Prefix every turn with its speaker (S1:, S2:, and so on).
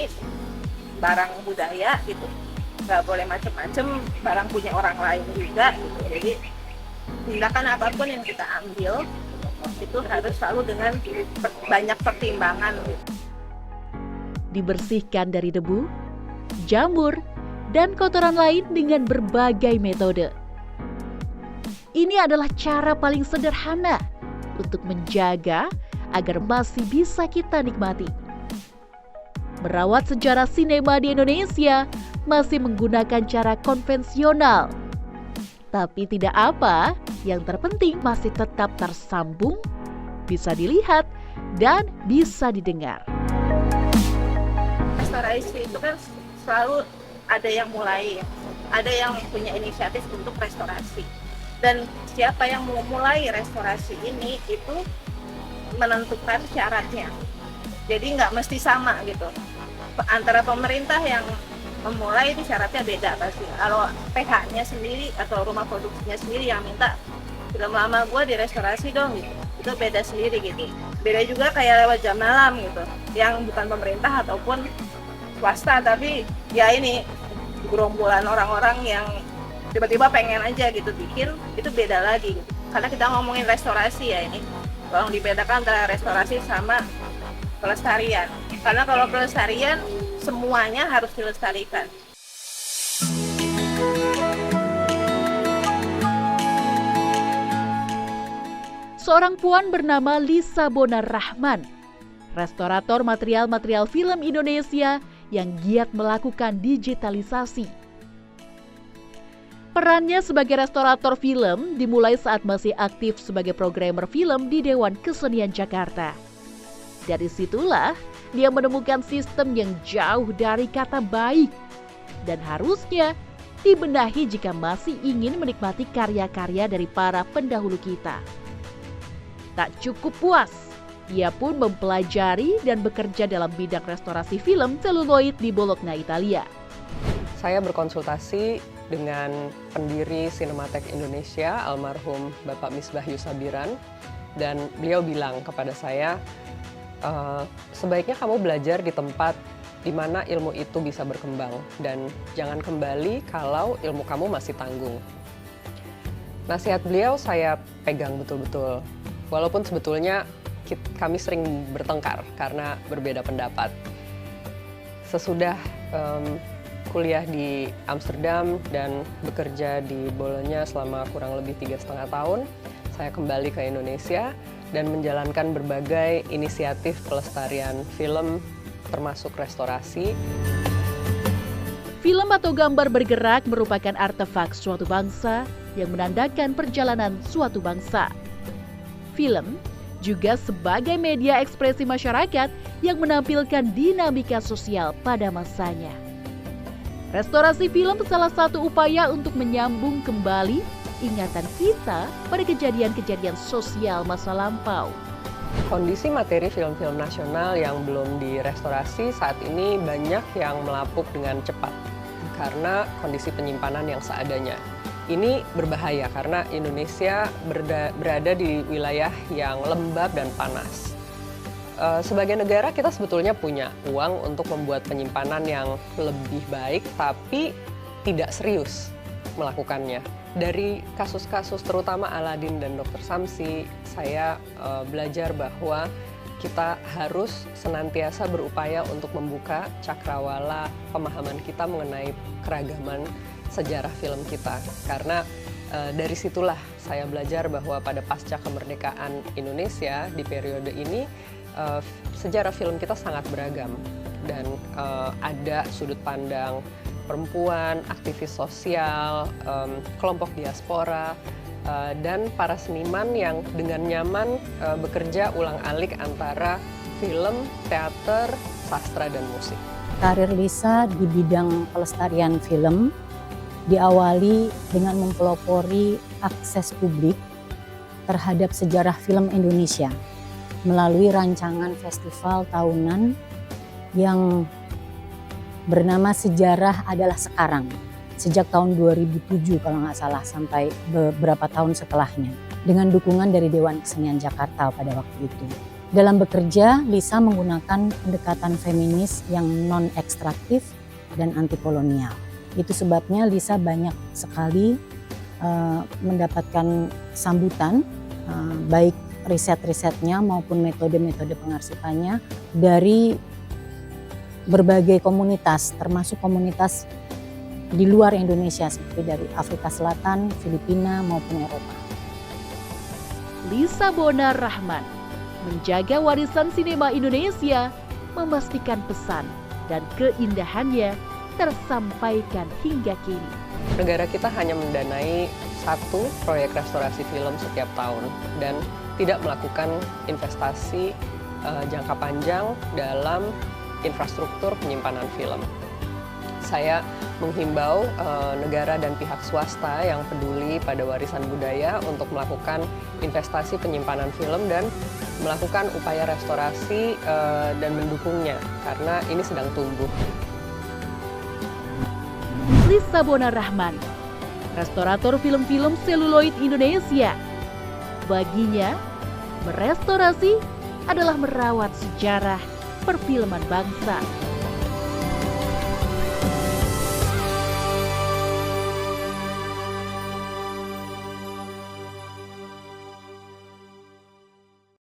S1: ini barang budaya gitu, nggak boleh macem-macem, barang punya orang lain juga gitu. Jadi tindakan apapun yang kita ambil itu harus selalu dengan banyak pertimbangan gitu.
S2: Dibersihkan dari debu, jamur, dan kotoran lain dengan berbagai metode. Ini adalah cara paling sederhana untuk menjaga agar masih bisa kita nikmati. Merawat sejarah sinema di Indonesia masih menggunakan cara konvensional. Tapi tidak apa, yang terpenting masih tetap tersambung, bisa dilihat, dan bisa didengar.
S1: Restorasi itu kan selalu ada yang mulai, ada yang punya inisiatif untuk restorasi. Dan siapa yang mau mulai restorasi ini itu menentukan syaratnya. Jadi nggak mesti sama gitu. Antara pemerintah yang memulai itu syaratnya beda pasti. Kalau PH-nya sendiri atau rumah produksinya sendiri yang minta film lama gue direstorasi dong gitu, itu beda sendiri gitu. Beda juga kayak lewat jam malam gitu, yang bukan pemerintah ataupun swasta, tapi ya ini gerombolan orang-orang yang tiba-tiba pengen aja gitu bikin, itu beda lagi gitu. Karena kita ngomongin restorasi ya ini, tolong dibedakan antara restorasi sama pelestarian. Karena kalau pelestarian semuanya harus dilestarikan.
S2: Seorang puan bernama Lisa Bonar Rahman, restorator material-material film Indonesia yang giat melakukan digitalisasi. Perannya sebagai restorator film dimulai saat masih aktif sebagai programmer film di Dewan Kesenian Jakarta. Dari situlah dia menemukan sistem yang jauh dari kata baik dan harusnya dibenahi jika masih ingin menikmati karya-karya dari para pendahulu kita. Tak cukup puas, ia pun mempelajari dan bekerja dalam bidang restorasi film seluloid di Bologna, Italia.
S3: Saya berkonsultasi dengan pendiri Cinematek Indonesia, almarhum Bapak Misbah Yusabiran, dan beliau bilang kepada saya, sebaiknya kamu belajar di tempat di mana ilmu itu bisa berkembang, dan jangan kembali kalau ilmu kamu masih tanggung. Nasihat beliau saya pegang betul-betul. Walaupun sebetulnya kami sering bertengkar karena berbeda pendapat. Sesudah kuliah di Amsterdam dan bekerja di Bologna selama kurang lebih 3,5 tahun, saya kembali ke Indonesia dan menjalankan berbagai inisiatif pelestarian film, termasuk restorasi.
S2: Film atau gambar bergerak merupakan artefak suatu bangsa yang menandakan perjalanan suatu bangsa. Film juga sebagai media ekspresi masyarakat yang menampilkan dinamika sosial pada masanya. Restorasi film salah satu upaya untuk menyambung kembali ingatan kita pada kejadian-kejadian sosial masa lampau.
S3: Kondisi materi film-film nasional yang belum direstorasi saat ini banyak yang melapuk dengan cepat karena kondisi penyimpanan yang seadanya. Ini berbahaya karena Indonesia berada di wilayah yang lembab dan panas. Sebagai negara kita sebetulnya punya uang untuk membuat penyimpanan yang lebih baik, tapi tidak serius melakukannya. Dari kasus-kasus terutama Aladin dan Dr. Samsi, saya belajar bahwa kita harus senantiasa berupaya untuk membuka cakrawala pemahaman kita mengenai keragaman sejarah film kita. Karena dari situlah saya belajar bahwa pada pasca kemerdekaan Indonesia di periode ini, sejarah film kita sangat beragam. Dan ada sudut pandang perempuan, aktivis sosial, kelompok diaspora, dan para seniman yang dengan nyaman bekerja ulang-alik antara film, teater, sastra, dan musik.
S4: Karir Lisa di bidang pelestarian film diawali dengan mempelopori akses publik terhadap sejarah film Indonesia melalui rancangan festival tahunan yang bernama Sejarah Adalah Sekarang sejak tahun 2007 kalau nggak salah sampai beberapa tahun setelahnya dengan dukungan dari Dewan Kesenian Jakarta pada waktu itu. Dalam bekerja, Lisa menggunakan pendekatan feminis yang non-ekstraktif dan anti-kolonial. Itu sebabnya Lisa banyak sekali mendapatkan sambutan, baik riset-risetnya maupun metode-metode pengarsipannya dari berbagai komunitas, termasuk komunitas di luar Indonesia seperti dari Afrika Selatan, Filipina maupun Eropa.
S2: Lisa Bonar Rahman menjaga warisan sinema Indonesia, memastikan pesan dan keindahannya tersampaikan hingga kini.
S3: Negara kita hanya mendanai 1 proyek restorasi film setiap tahun dan tidak melakukan investasi jangka panjang dalam infrastruktur penyimpanan film. Saya menghimbau negara dan pihak swasta yang peduli pada warisan budaya untuk melakukan investasi penyimpanan film dan melakukan upaya restorasi dan mendukungnya karena ini sedang tumbuh.
S2: Lisa Bonar Rahman, restorator film-film seluloid Indonesia. Baginya, merestorasi adalah merawat sejarah perfilman bangsa.